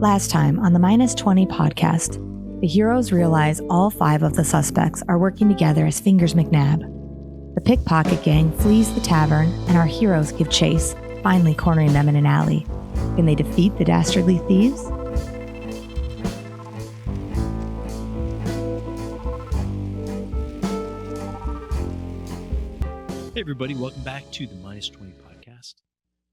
Last time on the Minus 20 podcast, the heroes realize all 5 of the suspects are working together as Fingers McNab. The pickpocket gang flees the tavern, and our heroes give chase, finally cornering them in an alley. Can they defeat the dastardly thieves? Hey everybody, welcome back to the Minus 20 podcast.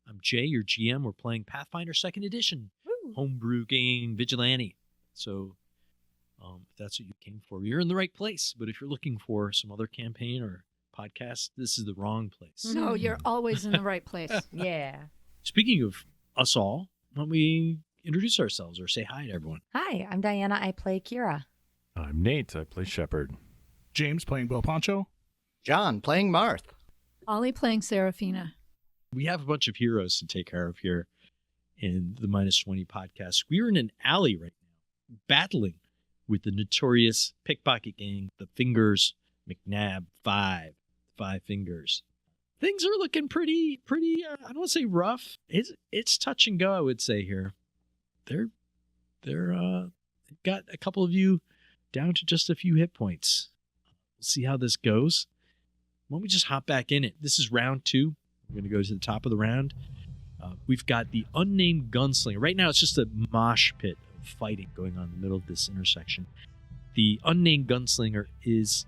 I'm Jay, your GM. We're playing Pathfinder 2nd Edition, homebrew game Vigilante. So if that's what you came for, you're in the right place. But if you're looking for some other campaign or podcast, this is the wrong place. No, you're always in the right place. Yeah. Speaking of us all, why don't we introduce ourselves or say hi to everyone? Hi, I'm Diana. I play Kira. I'm Nate. I play Shepard. James playing Bo Poncho. John playing Marth. Ollie playing Serafina. We have a bunch of heroes to take care of here in the Minus 20 podcast. We're in an alley right now, battling with the notorious pickpocket gang, the Fingers McNab Five Fingers. Things are looking pretty. I don't want to say rough. It's touch and go, I would say here. They've got a couple of you down to just a few hit points. We'll see how this goes. Why don't we just hop back in it? This is round 2. We're going to go to the top of the round. We've got the unnamed gunslinger. Right now, it's just a mosh pit of fighting going on in the middle of this intersection. The unnamed gunslinger is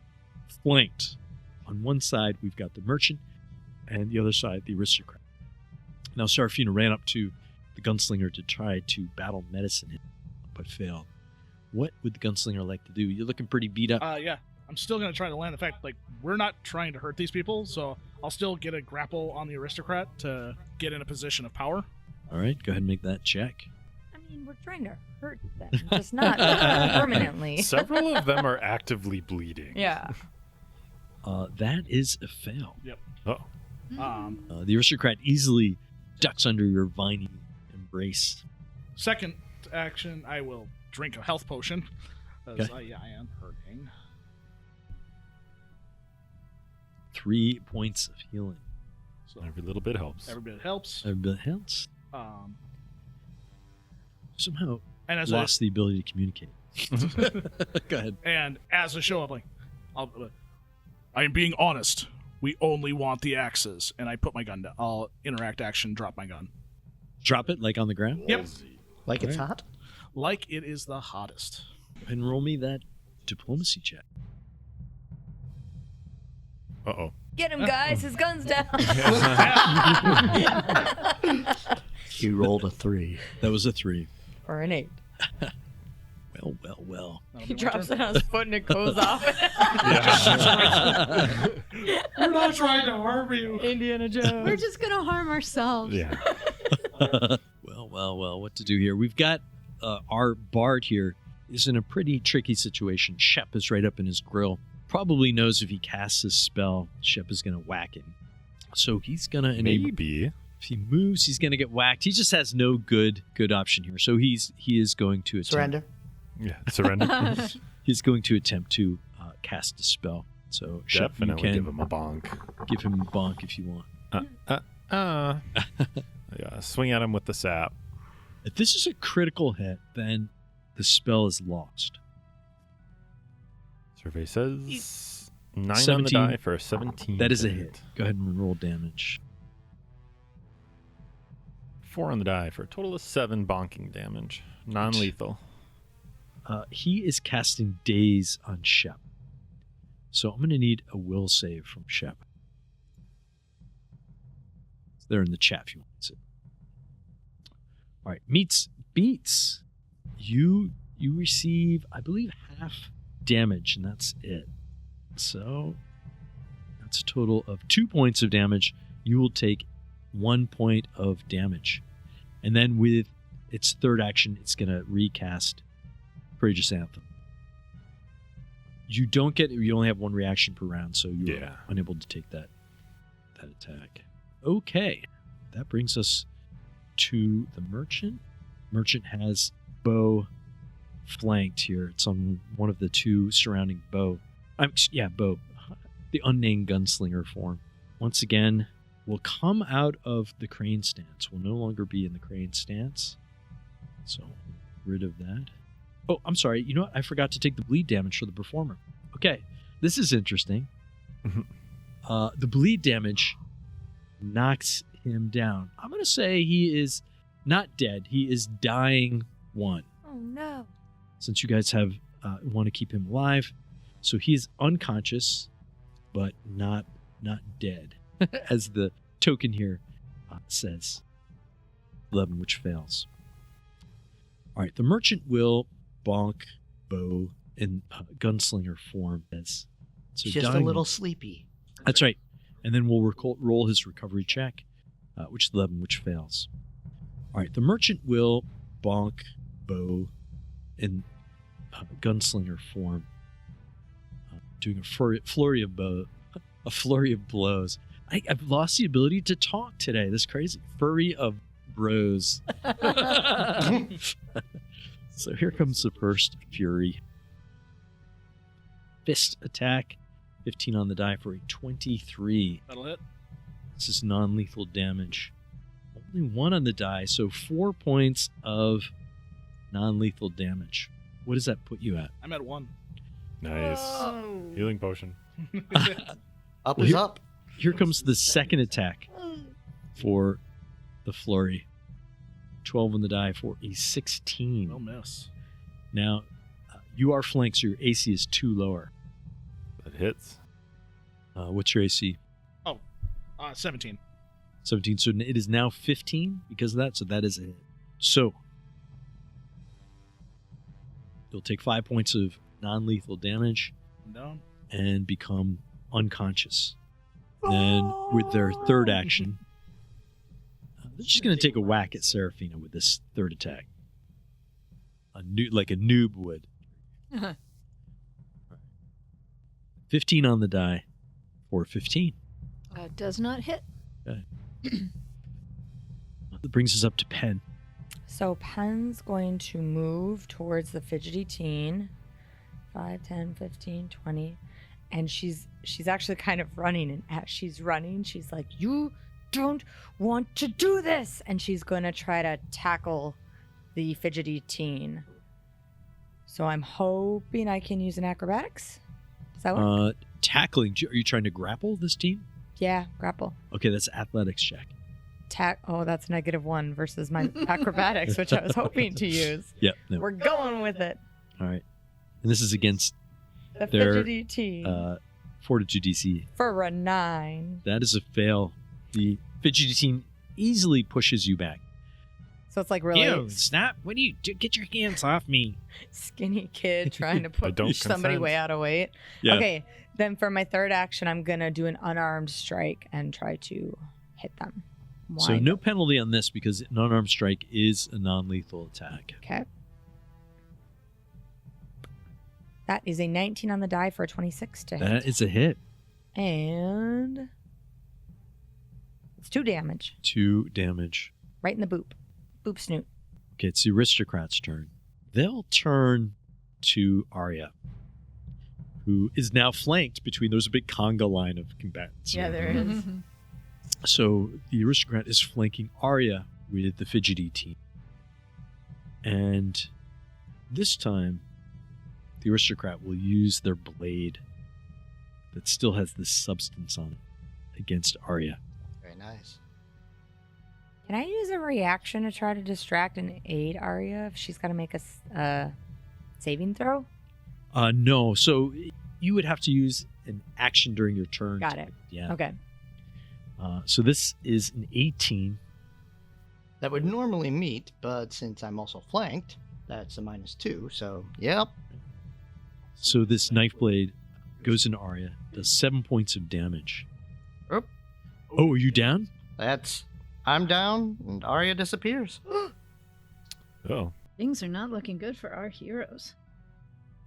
flanked. On one side, we've got the merchant, and the other side, the aristocrat. Now, Serafina ran up to the gunslinger to try to battle medicine him, but failed. What would the gunslinger like to do? You're looking pretty beat up. Yeah. I'm still going to try to land the fact, we're not trying to hurt these people, so I'll still get a grapple on the aristocrat to get in a position of power. All right, go ahead and make that check. I mean, we're trying to hurt them, just not permanently. Several of them are actively bleeding. Yeah. That is a fail. Yep. Oh. The aristocrat easily ducks under your viney embrace. Second action, I will drink a health potion. Because Okay. I am hurting. 3 points of healing. So Every little bit helps. every bit helps. Every bit helps. Somehow And as lost the ability to communicate. Go ahead. And as a show, I'm like, I am being honest. We only want the axes. And I put my gun down. I'll interact action, drop my gun. Drop it like on the ground. Yep. Like it's Alright. hot? Like it is the hottest. Go ahead and roll me that diplomacy check. Uh-oh. Get him, guys. His gun's down. You rolled a 3. That was a 3. Or an 8. Well. That'll He be my drops turn. it on his foot and it goes off. We're not trying to harm you. Indiana Jones. We're just going to harm ourselves. Yeah. Well, what to do here? We've got our bard here is in a pretty tricky situation. Shep is right up in his grill. Probably knows if he casts his spell, Shep is going to whack him. So he's going to enable. Maybe. If he moves, he's going to get whacked. He just has no good option here. So he is going to attempt. Surrender. Yeah. Surrender. He's going to attempt to cast a spell. So Shep, you Definitely can give him a bonk. give him a bonk if you want. Yeah. Swing at him with the sap. If this is a critical hit, then the spell is lost. Survey says 9 on the 17. die for a 17. That is a hit. Go ahead and roll damage. 4 on the die for a total of 7 bonking damage. Non-lethal. He is casting Daze on Shep. So I'm going to need a will save from Shep. They're in the chat if you want to see. All right, meets beats. You receive, I believe, half damage, and that's it. So that's a total of 2 points of damage. You will take 1 point of damage. And then with its third action, it's going to recast Courageous Anthem. You only have 1 reaction per round, so you're unable to take that attack. Okay, that brings us to the merchant. Merchant has Bo flanked here. It's on one of the 2 surrounding Bo. Bo. The unnamed gunslinger form. Once again, will come out of the crane stance. Will no longer be in the crane stance. So rid of that. Oh, I'm sorry. You know what? I forgot to take the bleed damage for the performer. Okay, this is interesting. The bleed damage knocks him down. I'm going to say he is not dead. He is dying 1. Oh, no. Since you guys have want to keep him alive. So he is unconscious, but not dead, as the token here says. 11, which fails. All right, the merchant will bonk bow in gunslinger form. So Just a dying little one. sleepy. That's right. And then we'll roll his recovery check, which is 11, which fails. All right, the merchant will bonk bow in gunslinger form, doing a flurry of blows. I've lost the ability to talk today. This is crazy. Flurry of bros. So here comes the first fury. Fist attack. 15 on the die for a 23. That'll hit. This is non-lethal damage. Only 1 on the die, so 4 points of non-lethal damage. What does that put you at? I'm at 1. Nice. Oh. Healing potion. Up Well, is here- up. Here comes the second attack for the flurry. 12 on the die for a 16. No miss. Now, you are flanked, so your AC is 2 lower. That hits. What's your AC? 17. 17. So it is now 15 because of that. So that is a hit. So you'll take 5 points of non-lethal damage I'm down. and become unconscious. Then with their third action, they're just going to take a whack at Seraphina with this third attack. Like a noob would. 15 on the die for 15. Does not hit. That brings us up to Penn. So Pen's going to move towards the fidgety teen. 5, 10, 15, 20. And she's actually kind of running. And as she's running, she's like, you don't want to do this. And she's going to try to tackle the fidgety teen. So I'm hoping I can use an acrobatics. Does that work? Tackling. Are you trying to grapple this team? Yeah, grapple. Okay, that's athletics check. Oh, that's -1 versus my acrobatics, which I was hoping to use. Yep. No. We're going with it. All right. And this is against The There- fidgety teen. Fortitude DC. For a 9. That is a fail. The fidgety team easily pushes you back. So it's like really Ew, snap. What do you do? Get your hands off me. skinny kid trying to I don't push somebody consent. way out of weight. Yeah. Okay, then for my third action, I'm going to do an unarmed strike and try to hit them. So Why no not? penalty on this because an unarmed strike is a non-lethal attack. Okay. That is a 19 on the die for a 26 to hit. That is a hit. And it's 2 damage. 2 damage. Right in the boop. Boop snoot. Okay, it's the aristocrat's turn. They'll turn to Arya, who is now flanked between those big conga line of combatants. Yeah, there is. So the aristocrat is flanking Arya with the fidgety team. And this time, the aristocrat will use their blade that still has this substance on it against Arya. Very nice. Can I use a reaction to try to distract and aid Arya if she's got to make a saving throw? No, so you would have to use an action during your turn. Got it. Yeah. Okay. So this is an 18. That would normally meet, but since I'm also flanked, that's a -2. So, yep. So this knife blade goes into Arya, does 7 points of damage. Oop. Oh, are you down? I'm down, and Arya disappears. Oh. Things are not looking good for our heroes.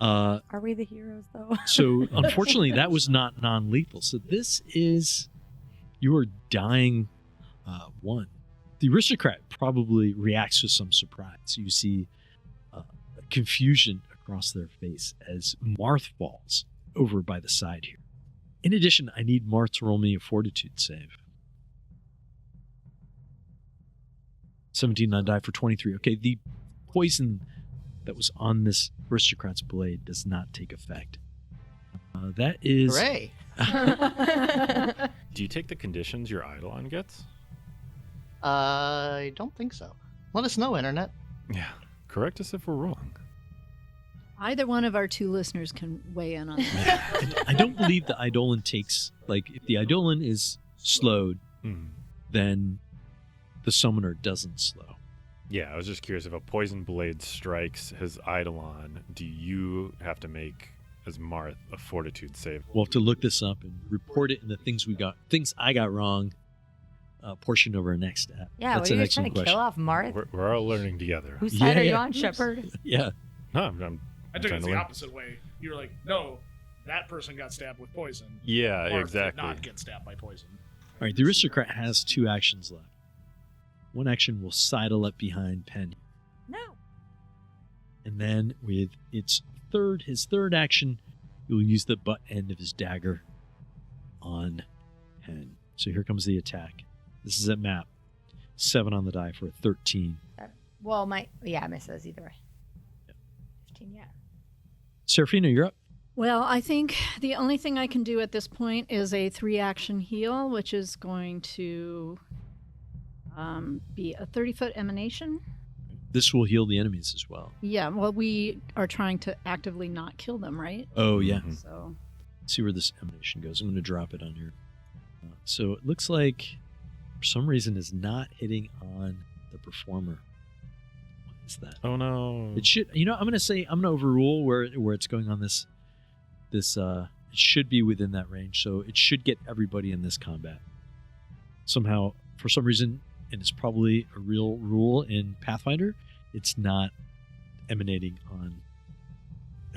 Uh, Are we the heroes, though? so unfortunately, that was not non-lethal. So this is you are dying 1. The aristocrat probably reacts with some surprise. You see confusion across their face as Marth falls over by the side here. In addition, I need Marth to roll me a fortitude save. 17 on die for 23. Okay, the poison that was on this aristocrat's blade does not take effect. That is... Hooray! Do you take the conditions your Eidolon gets? I don't think so. Let us know, Internet. Yeah. Correct us if we're wrong. Either one of our two listeners can weigh in on that. I don't believe the Eidolon takes... Like, if the Eidolon is slowed, then the summoner doesn't slow. Yeah, I was just curious, if a poison blade strikes his Eidolon, do you have to make, as Marth, a fortitude save? We'll have to look this up and report it in the things I got wrong portion of our next step. Yeah, That's what are an you trying excellent to question. kill off Marth? We're all learning together. Whose side Yeah, are you yeah. on, Shepard? Yeah. No, I'm I took it trying as to the learn. opposite way. You were like, no, that person got stabbed with poison. Yeah, Marth exactly. Did not get stabbed by poison. All right, the aristocrat has 2 actions left. One action will sidle up behind Penn. No. And then with his third action, you'll use the butt end of his dagger on Penn. So here comes the attack. This is at map. 7 on the die for a 13. Well, I miss those either way. 15, yeah. Serafina, you're up. Well, I think the only thing I can do at this point is a 3-action heal, which is going to be a 30-foot emanation. This will heal the enemies as well. Yeah, well, we are trying to actively not kill them, right? Oh, yeah. So Let's see where this emanation goes. I'm going to drop it on here. So it looks like, for some reason, is not hitting on the performer. What is that? Oh no. It should, I'm going to overrule where it's going on this, it should be within that range. So it should get everybody in this combat. Somehow, for some reason, and it's probably a real rule in Pathfinder, it's not emanating on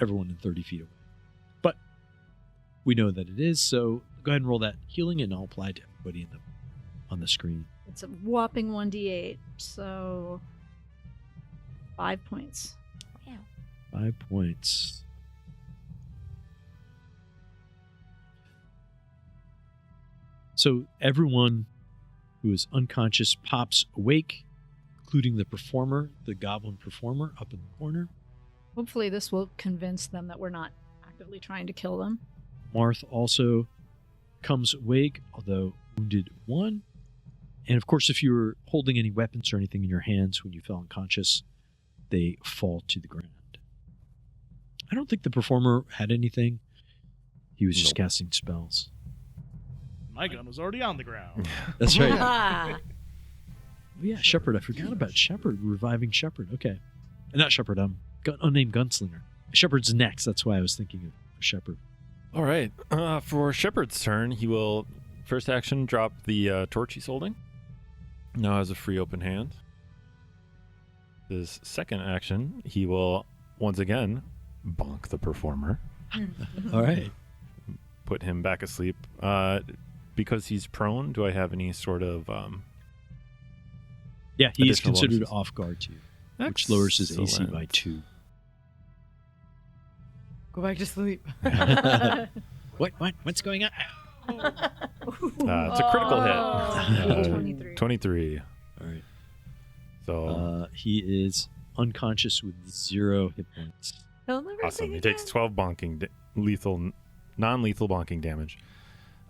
everyone in 30 feet away. But we know that it is, so go ahead and roll that healing, and I'll apply it to everybody on the screen. it's a whopping 1d8, so 5 points. Wow. 5 points. So everyone who is unconscious pops awake, including the performer, the goblin performer up in the corner. Hopefully this will convince them that we're not actively trying to kill them. Marth also comes awake, although wounded 1. And of course, if you were holding any weapons or anything in your hands when you fell unconscious, they fall to the ground. I don't think the performer had anything. He was just casting spells. My gun was already on the ground. That's right. Ah. Oh, yeah, Shepard. I forgot about Shepard, reviving Shepard. Okay. Not Shepard, unnamed gunslinger. Shepard's next. That's why I was thinking of Shepard. All right. For Shepard's turn, he will first action drop the torch he's holding. Now has a free open hand. His second action, he will once again bonk the performer. All right. Put him back asleep. Because he's prone, do I have any sort of Yeah, he is additional considered bonuses? off guard too, which lowers his AC Excellent. by 2. Go back to sleep. What's going on? It's a critical hit. 23. 23. All right. So He is unconscious with 0 hit points. He'll never awesome. sing He again. takes 12 non-lethal bonking damage.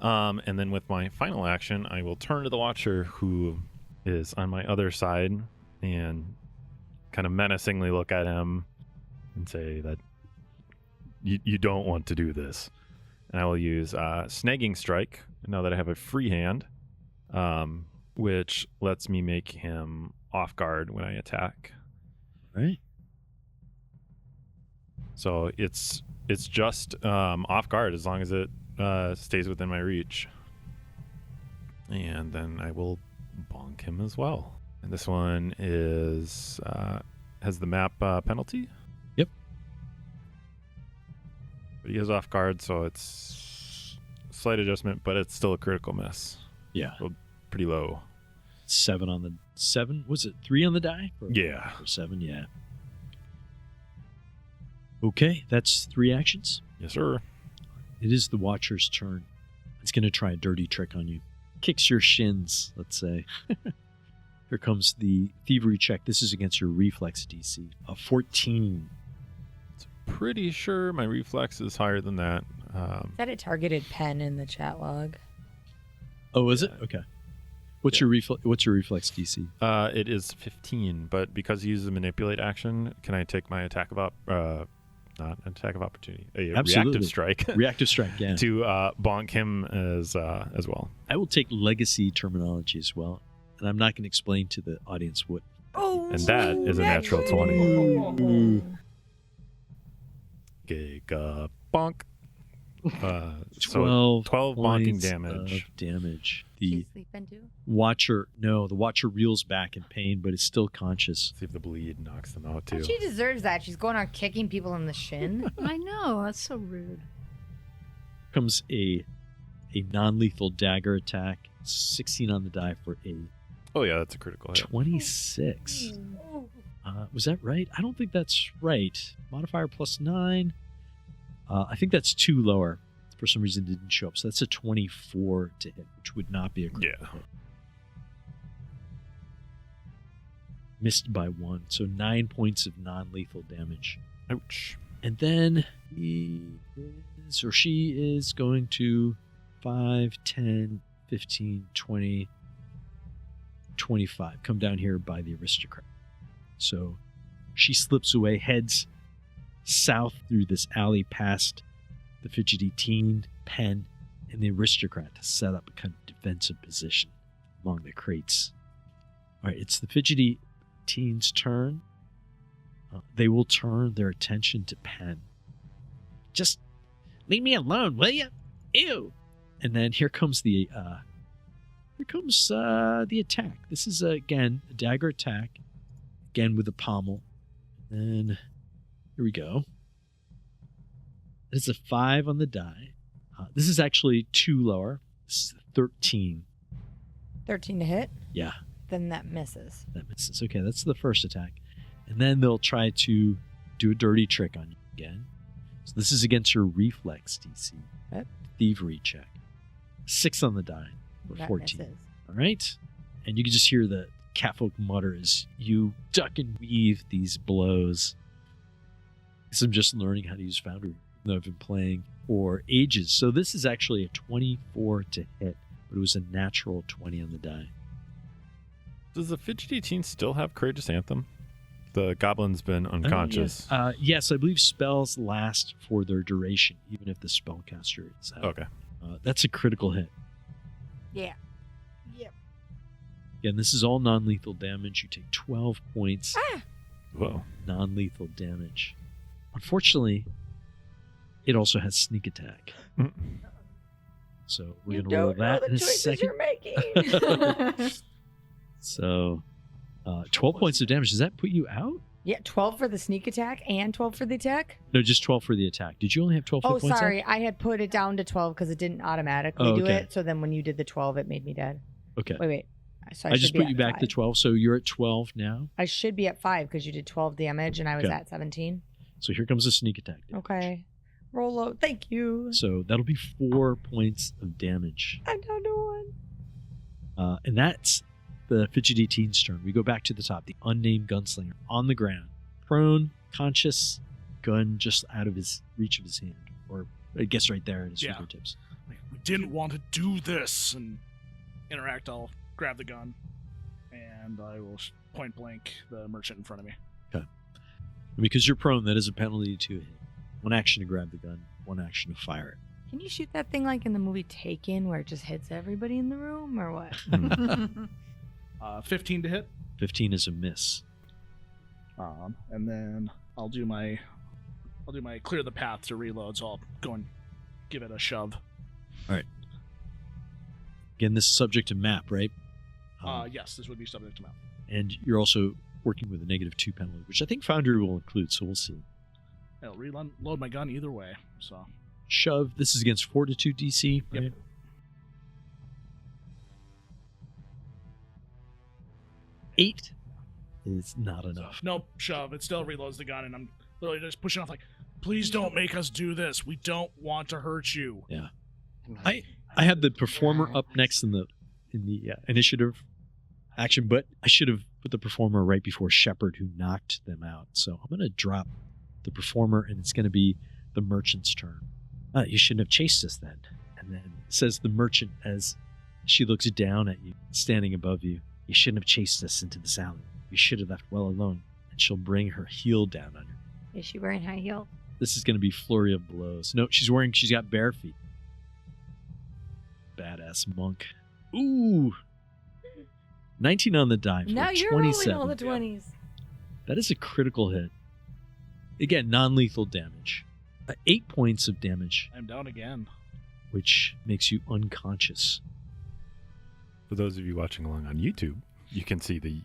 And then with my final action, I will turn to the Watcher, who is on my other side, and kind of menacingly look at him and say that you don't want to do this. And I will use Snagging Strike now that I have a free hand, which lets me make him off guard when I attack. Right. So it's just off guard as long as it stays within my reach. And then I will bonk him as well. And this one is has the map penalty. Yep. But he is off guard, so it's a slight adjustment, but it's still a critical miss. Yeah. So pretty low. 7 on the 7. Was it 3 on the die? Yeah. For 7, yeah. Okay, that's 3 actions. Yes, sir. It is the Watcher's turn. It's going to try a dirty trick on you. Kicks your shins, let's say. Here comes the thievery check. This is against your reflex DC. A 14. Pretty sure my reflex is higher than that. Is that a targeted pen in the chat log? Oh, is it? Okay. What's your reflex DC? It is 15, but because you use the manipulate action, can I take my attack of not an attack of opportunity, a reactive strike? Reactive strike, yeah. To bonk him as well. I will take legacy terminology as well, and I'm not going to explain to the audience what. Oh, and that is a natural 20. Giga bonk. 12 bonking points damage. Of damage. She's sleeping too? The watcher reels back in pain, but is still conscious. See if the bleed knocks them out too. Oh, she deserves that. She's going on kicking people in the shin. I know, that's so rude. Comes a non-lethal dagger attack. 16 on the die for a Oh yeah, that's a critical hit. 26. Was that right? I don't think that's right. Modifier +9. I think that's 2 lower. For some reason, it didn't show up. So that's a 24 to hit, which would not be a critical hit. Missed by 1. So 9 points of non-lethal damage. Ouch. And then she is going to 5, 10, 15, 20, 25. Come down here by the aristocrat. So she slips away, heads south through this alley past the fidgety teen, pen, and the aristocrat to set up a kind of defensive position among the crates. All right, it's the fidgety teen's turn. They will turn their attention to Pen. Just leave me alone, will you? Ew. And then here comes the attack. This is again a dagger attack, again with a pommel. And then here we go. It's a 5 on the die. This is actually 2 lower. This is 13. 13 to hit? Yeah. Then that misses. That misses. Okay, that's the first attack. And then they'll try to do a dirty trick on you again. So this is against your reflex DC. Yep. Thievery check. 6 on the die for That 14. misses. All right. And you can just hear the catfolk mutter as you duck and weave these blows. I'm just learning how to use Foundry. I've been playing for ages. So this is actually a 24 to hit, but it was a natural 20 on the die. Does the fidgety teen still have Courageous Anthem? The goblin's been unconscious. Yes, I believe spells last for their duration, even if the spellcaster is out. Okay. That's a critical hit. Yeah. Yep. Again, this is all non-lethal damage. You take 12 points. Whoa. Non-lethal damage. Unfortunately, it also has sneak attack. So we're going to roll that in a second. You're making. So 12 points of damage. Does that put you out? Yeah, 12 for the sneak attack and 12 for the attack? No, just 12 for the attack. Did you only have 12 hit points? Oh, sorry. I had put it down to 12 because it didn't automatically do it. So then when you did the 12, it made me dead. Okay. Wait. So I just put you back 5. to 12. So you're at 12 now. I should be at 5 because you did 12 damage and I was Okay. at 17. So here comes a sneak attack damage. Okay. Roll out. Thank you. So that'll be 4 points of damage. I'm down to 1. And that's the fidgety teen's turn. We go back to the top. The unnamed gunslinger on the ground, prone, conscious, gun just out of his reach of his hand, or I guess right there at his fingertips. Like, we didn't want to do this, and interact. I'll grab the gun, and I will point blank the merchant in front of me. Okay. And because you're prone, that is a penalty to hit. 1 action to grab the gun, 1 action to fire it. Can you shoot that thing like in the movie Taken where it just hits everybody in the room or what? 15 to hit. 15 is a miss. And then I'll do my clear the path to reload, so I'll go and give it a shove. All right. Again, this is subject to map, right? Yes, this would be subject to map. And you're also working with a -2 penalty, which I think Foundry will include, so we'll see. I'll reload my gun either way. So Shove. This is against Fortitude DC, right? Yep. Eight is not enough. Nope, shove. It still reloads the gun, and I'm literally just pushing off like, please don't make us do this. We don't want to hurt you. Yeah. I have the performer up next in the initiative action, but I should have put the performer right before Shepard, who knocked them out. So I'm going to drop the performer, and it's going to be the merchant's turn. You shouldn't have chased us then. And then says the merchant as she looks down at you, standing above you. You shouldn't have chased us into this alley. You should have left well alone. And she'll bring her heel down on you. Is she wearing high heels? This is going to be flurry of blows. No, she's got bare feet. Badass monk. Ooh. 19 on the die for Now you're 27. rolling all the 20s. That is a critical hit. Again, non-lethal damage. 8 points of damage, I'm down again. which makes you unconscious. For those of you watching along on YouTube, you can see the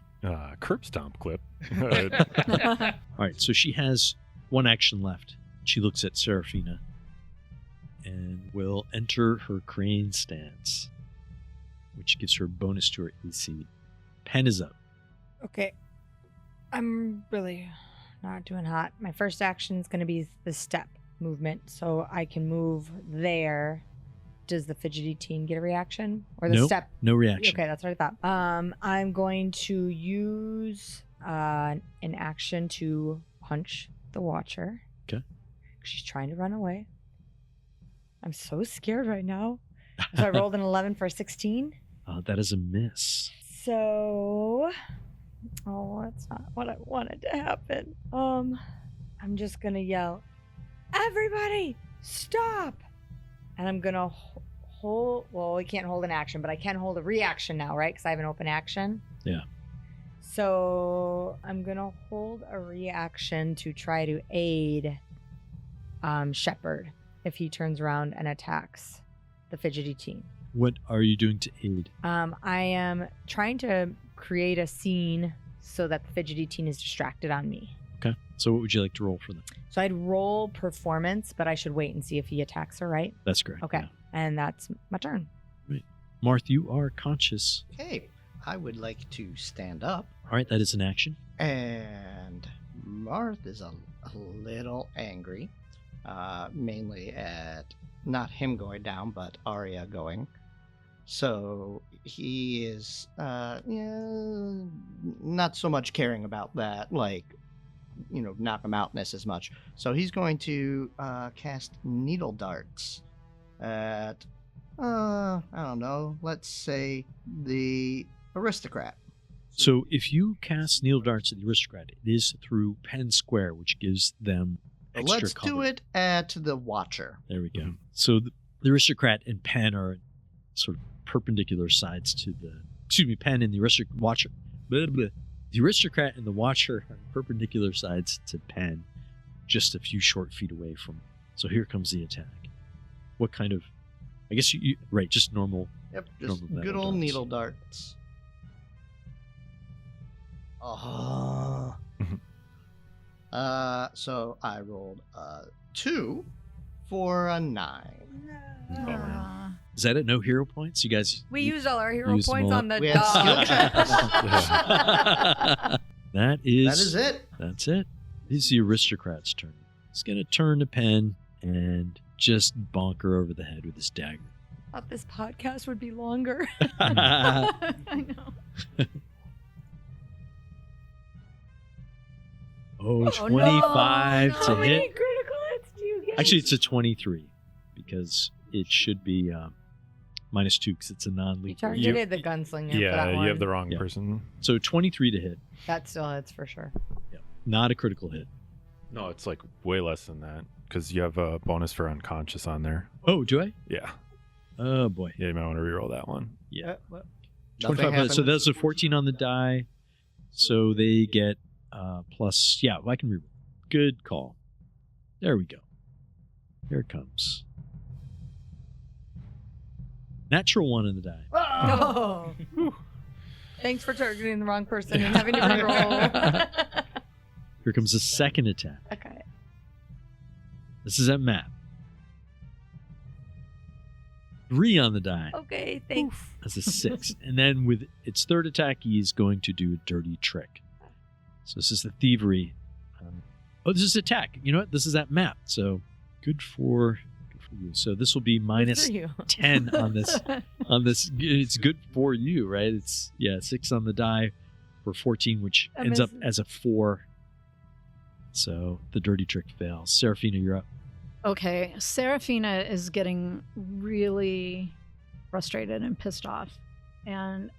curb stomp clip. All right, so she has one action left. She looks at Seraphina and will enter her crane stance, which gives her a bonus to her AC. Pen is up. Okay. I'm really not doing hot. My first action is going to be the step movement, so I can move there. Does the fidgety teen get a reaction? Or the Nope, step? no reaction. Okay, that's what I thought. I'm going to use an action to punch the Watcher. Okay. She's trying to run away. I'm so scared right now. So I rolled an 11 for a 16. That is a miss. So, that's not what I wanted to happen. I'm just gonna yell, "Everybody, stop!" And I'm gonna hold. Well, we can't hold an action, but I can hold a reaction now, right? Because I have an open action. Yeah. So I'm gonna hold a reaction to try to aid Shepard if he turns around and attacks the fidgety teen. What are you doing to aid? I am trying to create a scene so that the fidgety teen is distracted on me. Okay. So what would you like to roll for that? So I'd roll performance, but I should wait and see if he attacks her, right? That's correct. Okay. yeah. And that's my turn. Marth, you are conscious. Okay, I would like to stand up, All right, that is an action. and Marth is a little angry, mainly at not him going down, but Arya going. So he is, not so much caring about that, like, knock him outness as much. So he's going to cast needle darts at, I don't know, let's say the aristocrat. So if you cast needle darts at the aristocrat, it is through Penn Square, which gives them extra Let's cover. do it at the Watcher. There we go. So the aristocrat and Penn are sort of perpendicular sides to the. Penn and the Watcher. Blah, blah. The aristocrat and the Watcher are perpendicular sides to Penn, just a few short feet away from. So here comes the attack. What kind of? I guess you right, just normal. Yep, just normal good metal old darts. needle darts. So I rolled a 2 for a 9. Aw. Is that it? No hero points? You guys. We used all our hero used them points all. on the We had skill dog. checks. That is. That is it. That's it. This is the aristocrat's turn. He's gonna turn to Penn and just bonk her over the head with his dagger. Thought this podcast would be longer. I know. Oh, Oh, 25 no. to How many hit. critical hits do you get? Actually, it's a 23 because it should be -2 because it's a You non-lethal. targeted the gunslinger for that Yeah, one. you have the wrong Yeah. person. So 23 to hit, That still hits for sure. not a critical hit. No, it's like way less than that because you have a bonus for unconscious on there. Oh, do I? Yeah. Oh boy. Yeah, you might want to reroll that one. Yeah. Nothing 25. So happened. that's a 14 on the die. So they get plus. Yeah, I can reroll. Good call. There we go. Here it comes. Natural 1 on the die. Oh. Thanks for targeting the wrong person and having to reroll. Here comes the second attack. Okay. This is at Matt. 3 on the die. Okay, thanks. That's a 6. And then with its third attack, he's going to do a dirty trick. So this is the thievery. This is attack. You know what? This is at Matt. So good for for you. So this will be minus For you. 10 on this. It's good for you, right? It's 6 on the die for 14, which ends up as a 4. So the dirty trick fails. Seraphina, you're up. Okay, Seraphina is getting really frustrated and pissed off. And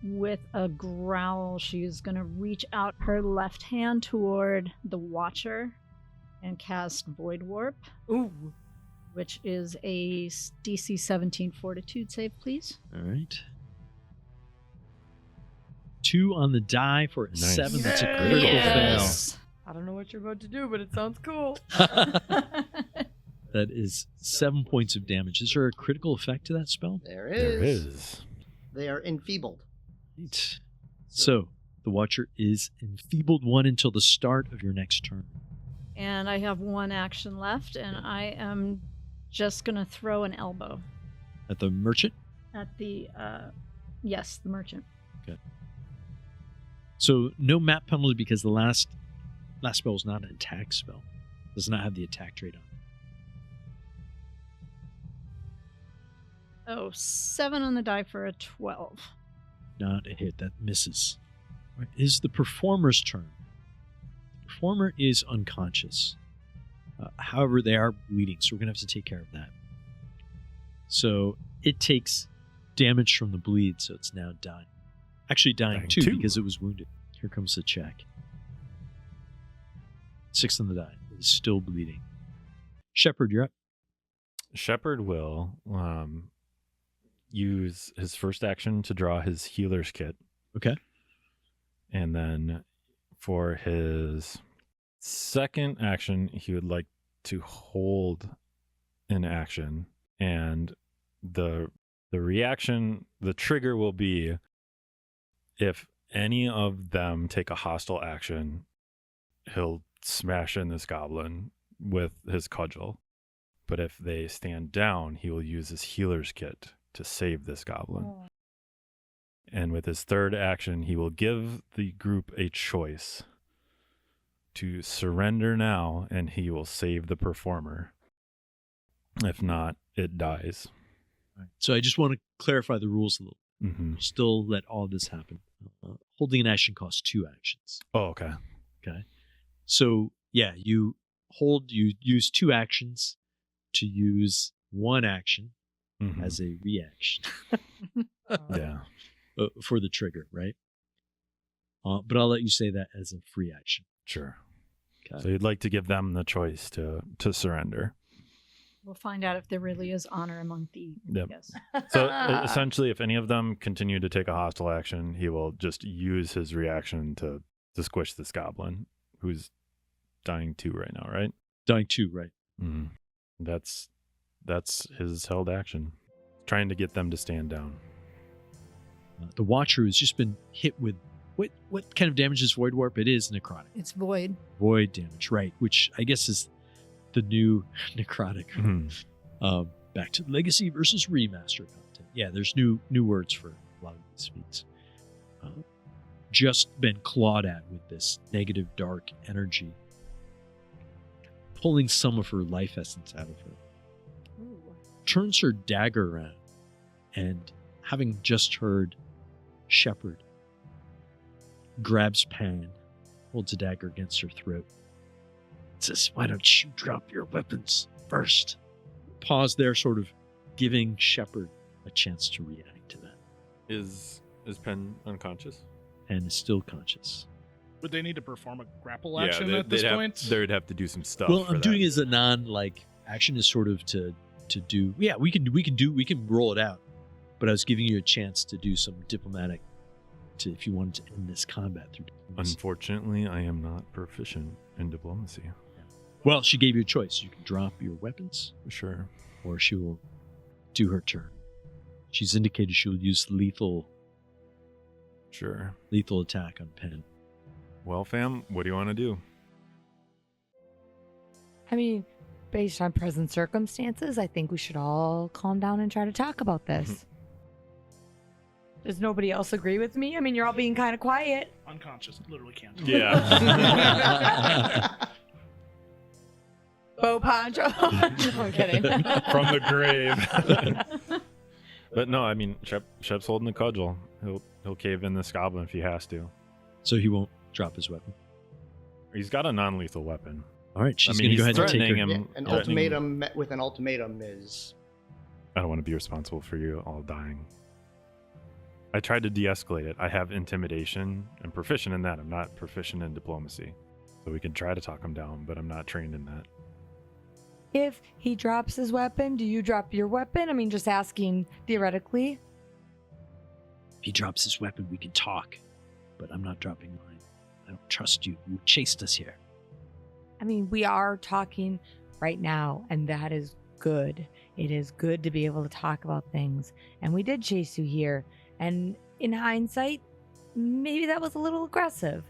with a growl, she's going to reach out her left hand toward the Watcher and cast Void Warp. Ooh. Which is a DC 17 Fortitude save, please. All right. 2 on the die for a Nice. 7. That's a Yay! critical Yes. I don't know what you're about to do, but it sounds cool. fail. That is 7 points of damage. Is there a critical effect to that spell? There There is. is. They are enfeebled. Right. So the Watcher is enfeebled 1 until the start of your next turn. And I have 1 action left, and I am just going to throw an elbow At the merchant? at the, the merchant. So no map penalty because the last spell is not an attack spell. Does not have the attack trait on. Oh, 7 on the die for a 12. Not a hit. That misses. Right. It is the performer's turn. The performer is unconscious. However, they are bleeding, so we're going to have to take care of that. So it takes damage from the bleed, so it's now dying. Actually dying too, because it was wounded. Here comes the check. 6 on the die. It is still bleeding. Shepard, you're up. Shepard will use his first action to draw his healer's kit. Okay. And then for his second action, he would like to hold an action. And the reaction, the trigger will be if any of them take a hostile action, he'll smash in this goblin with his cudgel. But if they stand down, he will use his healer's kit to save this goblin. Oh. And with his third action, he will give the group a choice to surrender now, and he will save the performer. If not, it dies. So I just want to clarify the rules a little. Mm-hmm. Still let all this happen. Holding an action costs 2 actions. Oh, okay. Okay. So, yeah, you use 2 actions to use 1 action Mhm. as a reaction Yeah. for the trigger, right? But I'll let you say that as a free action. Sure. Okay. So you'd like to give them the choice to surrender. We'll find out if there really is honor among thieves. Yep. Yes. So essentially, if any of them continue to take a hostile action, he will just use his reaction to squish this goblin, who's dying 2 right now, right? Dying 2, right? Mm-hmm. That's his held action. Trying to get them to stand down. The Watcher has just been hit with what kind of damage is Void Warp? It is necrotic. It's void. Void damage, right? Which I guess is the new necrotic. Mhm. Back to Legacy versus Remaster content. Yeah, there's new words for a lot of these feats. Just been clawed at with this negative dark energy, pulling some of her life essence out of her. Ooh. Turns her dagger around, and having just heard Shepard, grabs Pan, holds a dagger against her throat. Says, "Why don't you drop your weapons first?" Pause there, sort of giving Shepard a chance to react to that. Is Penn unconscious? And is still conscious. Would they need to perform a grapple action at they'd this have, point? They'd have to do some stuff. Well, for I'm that. doing it as a action is sort of to do. Yeah, we can roll it out, but I was giving you a chance to do some diplomatic. If you wanted to end this combat through diplomacy. Unfortunately, I am not proficient in diplomacy. Well, she gave you a choice. You can drop your weapons, Sure. or she will do her turn. She's indicated she'll use lethal Sure. attack on Penn. Well, fam, what do you want to do? I mean, based on present circumstances, I think we should all calm down and try to talk about this. Does nobody else agree with me? I mean, you're all being kind of quiet. Unconscious. Literally can't. Yeah. Bow poncho. No, I'm kidding. From the grave. But no, I mean, Shep's holding the cudgel. He'll cave in this goblin if he has to. So he won't drop his weapon. He's got a non-lethal weapon. All right, she's I mean, going to go he's ahead and take her. threatening him. Yeah, an threatening- ultimatum met with an ultimatum is. I don't want to be responsible for you all dying. I tried to de-escalate it. I have intimidation. I'm proficient in that. I'm not proficient in diplomacy. So we can try to talk him down, but I'm not trained in that. If he drops his weapon, do you drop your weapon? I mean, just asking theoretically. If he drops his weapon, we can talk. But I'm not dropping mine. I don't trust you. You chased us here. I mean, we are talking right now, and that is good. It is good to be able to talk about things. And we did chase you here. And in hindsight, maybe that was a little aggressive.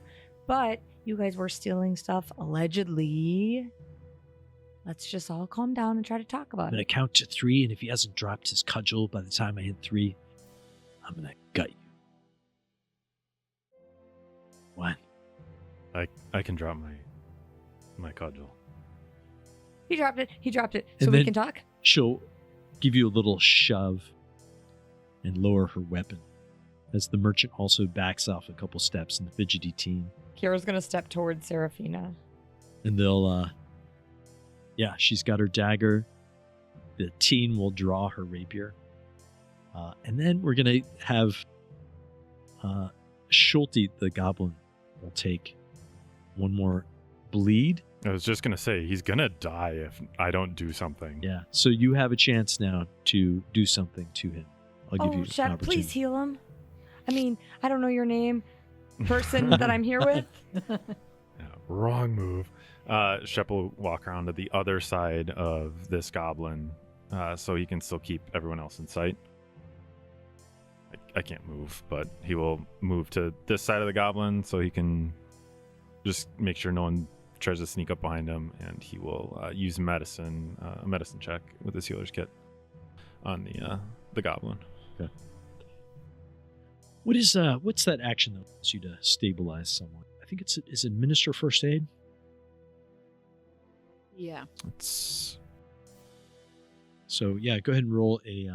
But you guys were stealing stuff allegedly. Let's just all calm down and try to talk I'm about going to it. count to 3, and if he hasn't dropped his cudgel by the time I hit 3, I'm going to gut you. 1. I can drop my cudgel. He dropped it. And So we then- can talk? She'll give you a little shove and lower her weapon as the merchant also backs off a couple steps in the fidgety teen. Kira's going to step towards Serafina. And they'll, she's got her dagger. The teen will draw her rapier. And then we're going to have Schulte, the goblin, will take one more bleed. I was just going to say, he's going to die if I don't do something. Yeah. So you have a chance now to do something to him. I'll give you an Shep, opportunity. please heal him. I mean, I don't know your name, person that I'm here with. Yeah, wrong move. Shep will walk around to the other side of this goblin so he can still keep everyone else in sight. I can't move, but he will move to this side of the goblin so he can just make sure no one tries to sneak up behind him, and he will use a medicine check with his healer's kit on the goblin. Okay. What's that action that allows you to stabilize someone? I think is administer first aid. Yeah. It's So yeah, go ahead and roll a.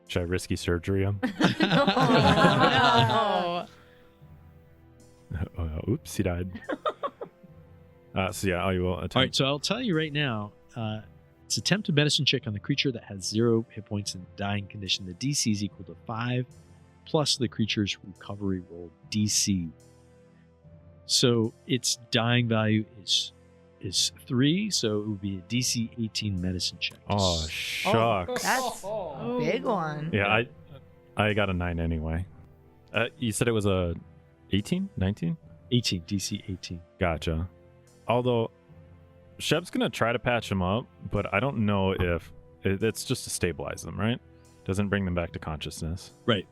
should I risky surgery him? No. Oops, he died. So yeah, I will attempt. All right, so I'll tell you right now. It's attempt a medicine check on the creature that has 0 hit points in dying condition. The DC is equal to 5 plus the creature's recovery roll DC. So its dying value is 3, so it would be a DC 18 medicine check. Oh shucks. That's a big one. Yeah, I got a 9 anyway. You said it was a 18? 19? 18, DC 18. Gotcha. Although Shep's gonna try to patch him up, but I don't know if it's just to stabilize them, right? Doesn't bring them back to consciousness. Right.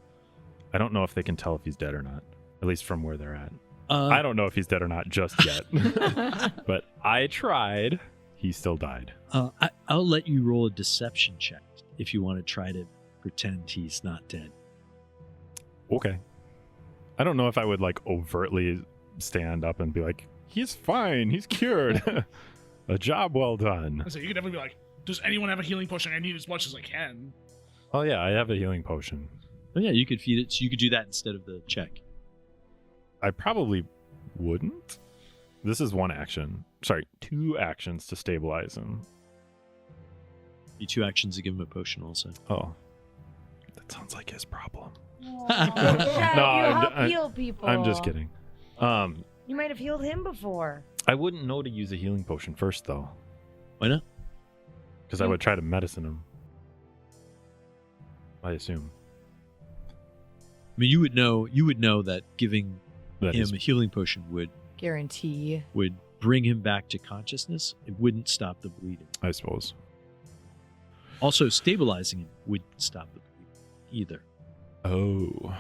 I don't know if they can tell if he's dead or not, at least from where they're at. I don't know if he's dead or not just yet, but I tried. He still died. I'll let you roll a deception check if you want to try to pretend he's not dead. Okay. I don't know if I would like overtly stand up and be like, he's fine, he's cured. A job well done. So you could definitely be like, does anyone have a healing potion? I need as much as I can. Oh yeah, I have a healing potion. Oh yeah, you could feed it. So you could do that instead of the check. I probably wouldn't. This is one action. Sorry, 2 actions to stabilize him. Be 2 actions to give him a potion also. Oh. That sounds like his problem. Yeah, No, you help I'm heal people. I'm just kidding. You might have healed him before. I wouldn't know to use a healing potion first though. Why not? Because I would try to medicine him. I assume. I mean, you would know that giving That him is a healing potion would Guarantee. bring him back to consciousness. It wouldn't stop the bleeding. I suppose. Also, stabilizing him wouldn't stop the bleeding either. Oh.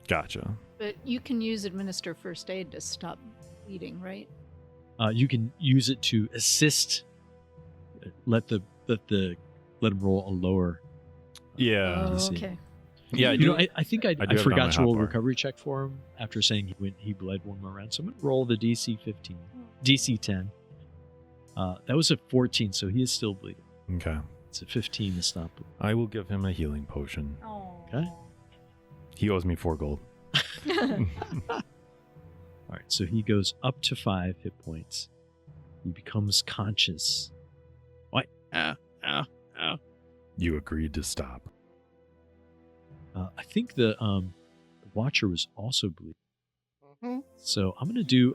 Gotcha. But you can use administer first aid to stop bleeding, right? You can use it to assist. Let him roll a lower. Yeah. Oh, see. okay. Yeah, I You do. know, I think I do have it on forgot my to roll a hotbar. recovery check for him after saying he bled one more round. So I'm gonna roll the DC 15, DC 10. That was a 14, so he is still bleeding. Okay. It's a 15 to stop bleeding. I will give him a healing potion. Oh. Okay. He owes me 4 gold. All right, so he goes up to 5 hit points. He becomes conscious. What? Ow. You agreed to stop. I think the Watcher was also bleeding. Mm-hmm. So I'm gonna do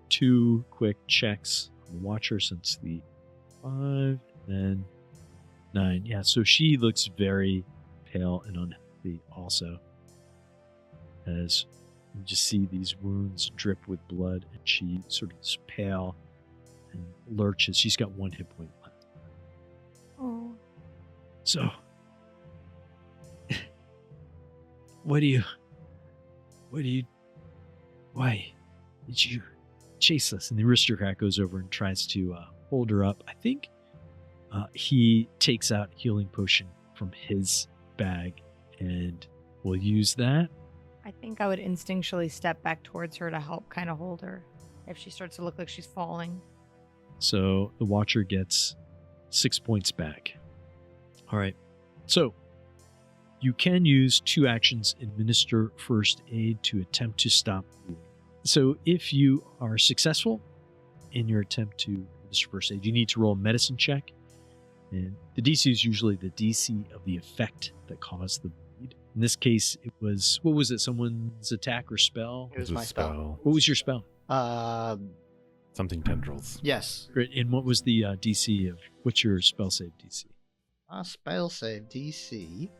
2 quick checks on the Watcher since the 5, then 9. Yeah, so she looks very pale and unhealthy also. As you just see these wounds drip with blood, and she sort of is pale and lurches. She's got 1 hit point left. Oh. So, why did you chase us? And the aristocrat goes over and tries to hold her up. I think he takes out healing potion from his bag and will use that. I think I would instinctually step back towards her to help kind of hold her if she starts to look like she's falling. So the Watcher gets 6 points back. All right. So you can use 2 actions, administer first aid to attempt to stop bleeding. So if you are successful in your attempt to administer first aid, you need to roll a medicine check. And the DC is usually the DC of the effect that caused the bleed. In this case, it was, what was it? Someone's attack or spell? It was a my spell. What was your spell? Something tendrils. Yes. Great. And what was the DC of, what's your spell save DC? Our spell save DC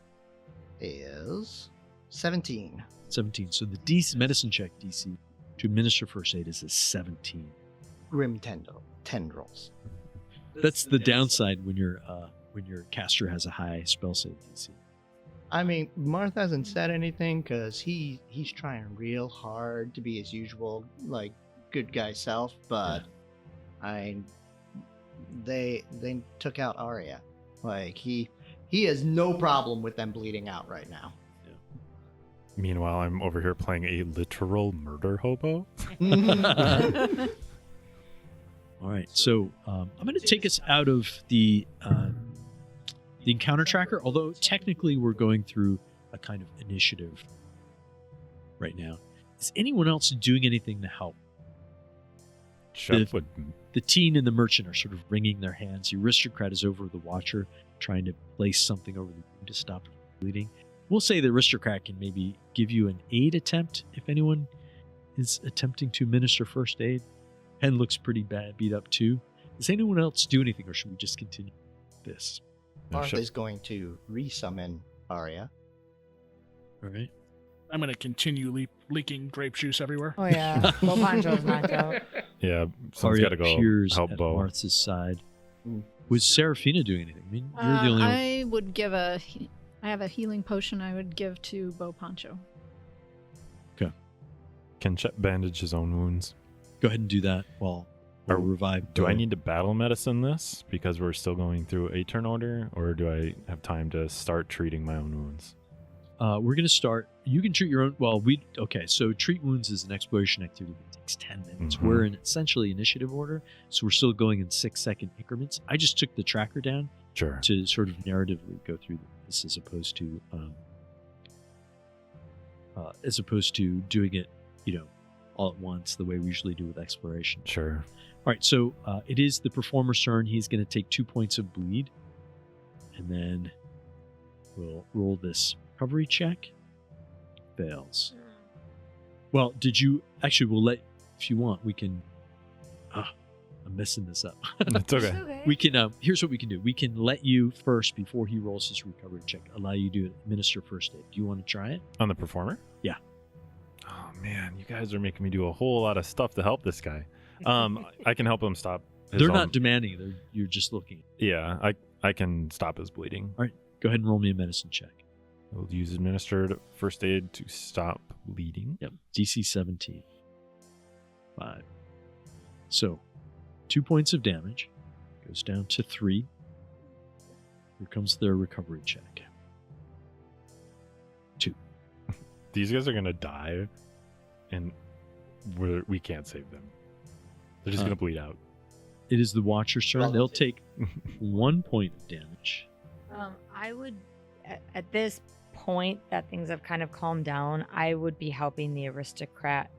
is 17. 17. So the DC medicine check DC to administer first aid is a 17. Grim tendrils. That's the downside when your caster has a high spell save DC. I mean, Marth hasn't said anything because he's trying real hard to be his usual like good guy self, but they took out Arya. Like he has no problem with them bleeding out right now. Meanwhile, I'm over here playing a literal murder hobo. All right, so I'm going to take us out of the encounter tracker, although technically we're going through a kind of initiative right now. Is anyone else doing anything to help? Shep would. The teen and the merchant are sort of wringing their hands. The aristocrat is over the Watcher, trying to place something over the wound to stop it from bleeding. We'll say the aristocrat can maybe give you an aid attempt if anyone is attempting to administer first aid. Hen looks pretty bad, beat up too. Does anyone else do anything, or should we just continue this? No, Marth Shep- is going to resummon Arya. All right. I'm going to continue leaking grape juice everywhere. Oh yeah, Bo Pancho's knocked out. Yeah, someone's got to go appears help at Bo. Martha's side. Mm. Was Seraphina doing anything? I mean, you're the only one. I would give I have a healing potion I would give to Bo Pancho. Can Shep bandage his own wounds? Go ahead and do that while we'll revive. Do I Bo. need to battle medicine this because we're still going through a turn order, or do I have time to start treating my own wounds? We're going to start. You can treat your own. Well, so treat wounds is an exploration activity that takes 10 minutes. Mhm. We're in essentially initiative order, so we're still going in 6-second increments. I just took the tracker down Sure. to sort of narratively go through this as opposed to doing it, all at once the way we usually do with exploration. Sure. All right, so it is the performer's turn. He's going to take 2 points of bleed, and then we'll roll this recovery check. Fails. Well, we'll let, if you want, we can, I'm messing this up. It's okay. Okay. We can, here's what we can do. We can let you first, before he rolls his recovery check, allow you to administer first aid. Do you want to try it? On the performer? Yeah. Oh man, you guys are making me do a whole lot of stuff to help this guy. I can help him stop. They're not demanding. You're just looking. Yeah, I can stop his bleeding. Go ahead and roll me a medicine check. We'll use administered first aid to stop bleeding. Yep. DC 17. 5. So, 2 points of damage. Goes down to 3. Here comes their recovery check. 2. These guys are gonna die, and we can't save them. They're just gonna bleed out. It is the Watcher's turn. They'll take 1 point of damage. I would, at this point that things have kind of calmed down, I would be helping the aristocrat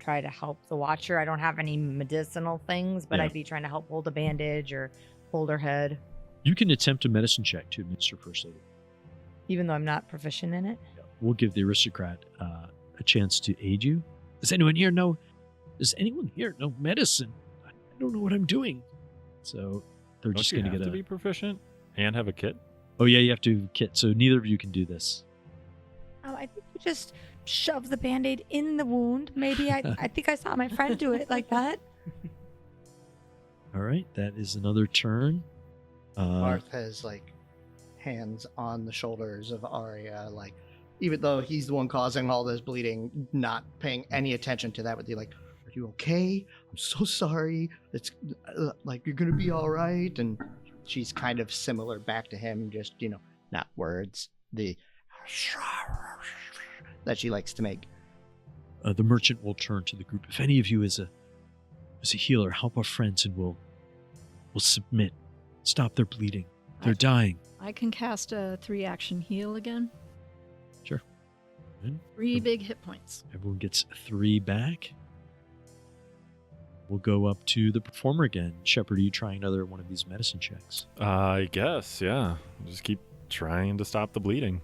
try to help the Watcher. I don't have any medicinal things, but Yeah. I'd be trying to help hold a bandage or hold her head, You can attempt a medicine check to administer first aid. even though I'm not proficient in it. We'll give the aristocrat a chance to aid you. Does anyone here know medicine? I don't know what I'm doing. So they're Don't just you going have get to be proficient and have a kit? Oh yeah, you have to have a kit. So neither of you can do this. I think you just shove the band-aid in the wound. Maybe I think I saw my friend do it like that. All right, that is another turn. Marth has like hands on the shoulders of Arya, like even though he's the one causing all this bleeding, not paying any attention to that. But they're like, "Are you okay? I'm so sorry. It's like you're gonna be all right." And she's kind of similar back to him, just not words. The that she likes to make. The merchant will turn to the group. If any of you is a healer, help our friends, and we'll submit. Stop their bleeding. They're dying. I can cast a 3-action heal again. Sure. Good. 3 big hit points. Everyone gets 3 back. We'll go up to the performer again. Shepard, are you trying another one of these medicine checks? I guess, yeah. Just keep trying to stop the bleeding.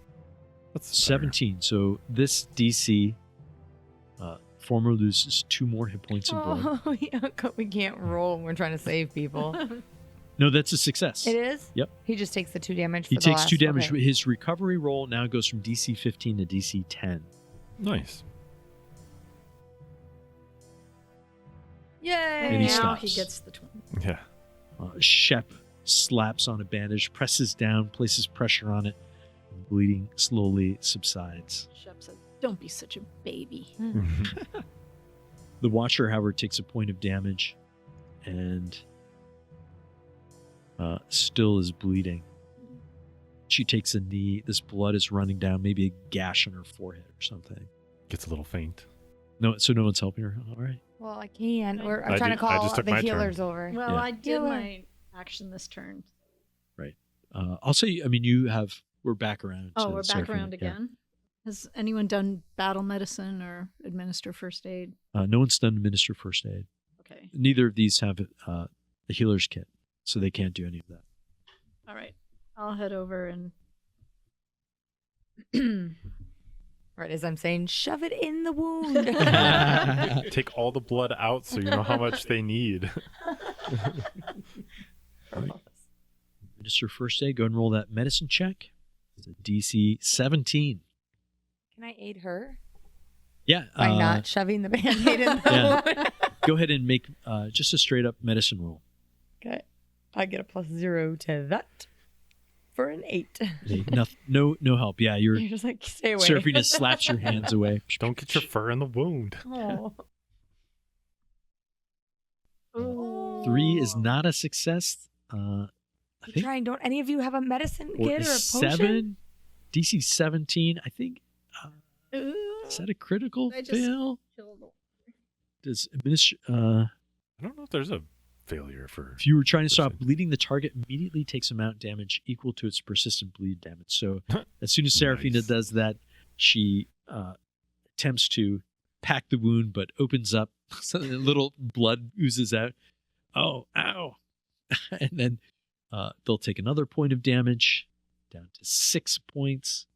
That's better. 17. So this DC, performer loses 2 more hit points in blood. Oh, yeah, we can't roll when we're trying to save people. No, that's a success. It is? Yep. He just takes the 2 damage He for the takes last, 2 damage. okay. His recovery roll now goes from DC 15 to DC 10. Nice. Yay! And he now stops. he gets the 20. Yeah. Shep slaps on a bandage, presses down, places pressure on it, and bleeding slowly subsides. Shep said, "Don't be such a baby." The Watcher, however, takes a point of damage and still is bleeding. She takes a knee. This blood is running down, maybe a gash on her forehead or something. Gets a little faint. No, so no one's helping her. All right. Well, I can. I'm I trying did- to I call just took the my turn. healers over. Well, Yeah. I did Healer. my action this turn. I'll say, we're back around. Oh, to we're back Seraphina. around Yeah. again. Has anyone done battle medicine or administer first aid? No one's done administer first aid. Okay. Neither of these have the healer's kit, so they can't do any of that. All right. I'll head over and Right as I'm saying, shove it in the wound. Take all the blood out so you know how much they need. Administer first aid. Go and roll that medicine check. It's a DC 17. Can I aid her Yeah. by not shoving the band-aid in the Yeah. wound? Go ahead and make just a straight up medicine roll. Okay. I get a +0 to that for an 8. No help. Yeah, You're just like, stay away. Seraphina slaps your hands away. Don't get your fur in the wound. Oh. 3 is not a success. I I'm think trying. Don't any of you have a medicine kit or a potion? 7. DC 17. I think. Is that a critical I just fail? killed the- Does administer? I don't know if there's a failure for. If you were trying to stop Percent. bleeding, the target immediately takes amount damage equal to its persistent bleed damage. So as soon as Seraphina Nice. does that, she attempts to pack the wound, but opens up. So a little blood oozes out. Oh, ow. And then they'll take another point of damage, down to 6 points.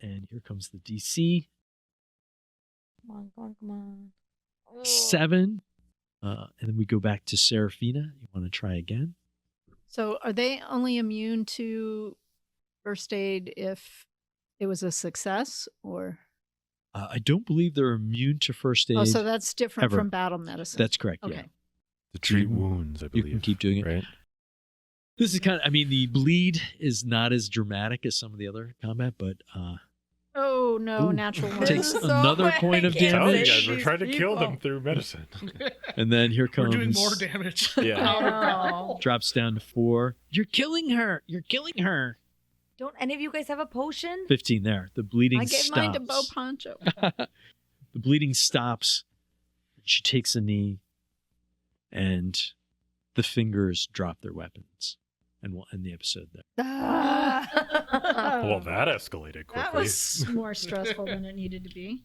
And here comes the DC. Come on. Oh. 7. And then we go back to Seraphina. You want to try again? So are they only immune to first aid if it was a success or? I don't believe they're immune to first aid. Oh, so that's different ever. from battle medicine. That's correct. okay. Yeah. To treat You- wounds, I You believe. can keep doing it. Right? This is kind of, the bleed is not as dramatic as some of the other combat, but Oh no, Ooh. natural one. Takes So another I point of can't Tell you damage. guys, we're These trying to kill them people. through medicine. and then here We're comes doing more damage. Yeah. Oh. drops down to 4. You're killing her. You're killing her. Don't any of you guys have a potion? 15 there. The bleeding I gave stops. mine to Bo Poncho. The bleeding stops. She takes a knee. And the fingers drop their weapons. And we'll end the episode there. Well, that escalated quickly. That was more stressful than it needed to be.